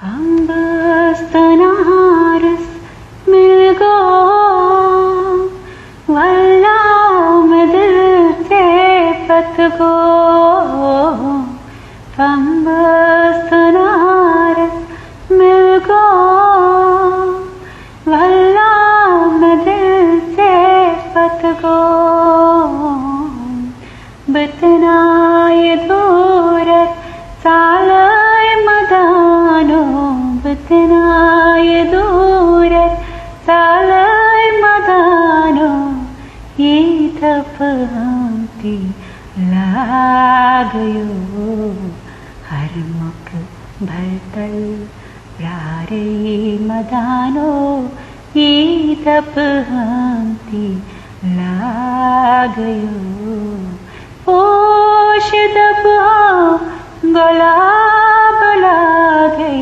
हम बस तनारस मिल गो वल्ला में दिल से पत गो हम बस तनारस मिल गो वल्ला में दिल से पत गो बितना ये दूरत सालय मदानो बितना ये दूरत सालय मदानो ये तप हमती लागयो हर मुख भरतल प्रारे मदानो ये तप हमती लागयो पोष दब गुलाब लागे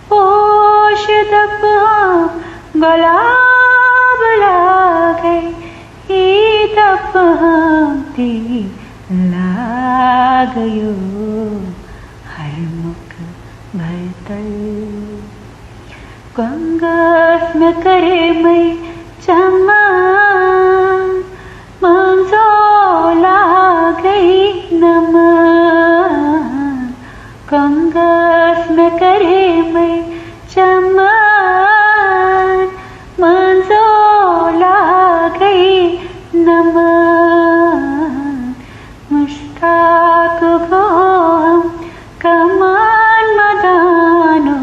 पोष दब गुलाब लागे ही तप हमती लागयो हर मुख भरतल गंगा में करे मैं चमा मंजो लागई नमा गंगा में करे मैं चमन मंजो लागई नमन मुश्ताक गो हम कमान मदानो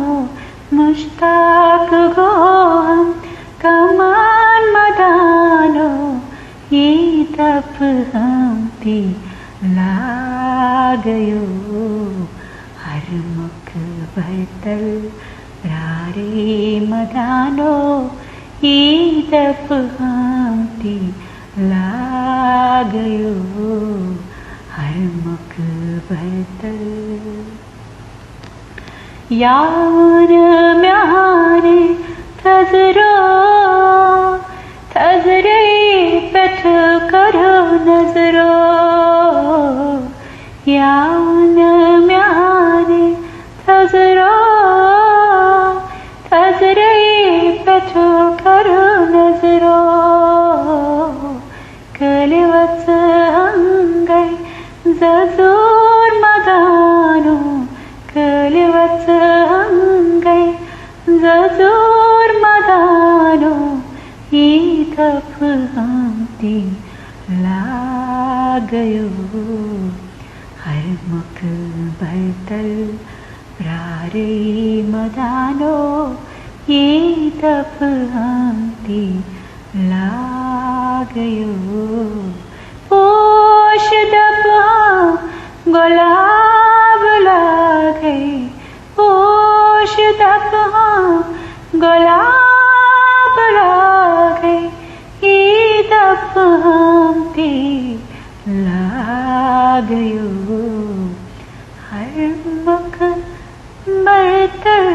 मुश्ताक गो हम कमान मदानो ये तप हमती लागयो हर मुख भरतल प्रारे मदानो ये तप हमती लागयो हर मुख भरतल यावन म्याने थजरो थजरे पथ करो नजरो यावन म्याने थजरो थजरे पथ करो नजरो कलिवत्स अंगै जजूर मदानो कलिवत्स अंगै जजूर मदानो ये तप हमती लागयो हर मुख भरतल प्रारे मदानो ये तप हमती लागयो पोष दब गुलाब लागे पोष दब गुलाब लागे ये तप हमती लागयो हर मुख भरतल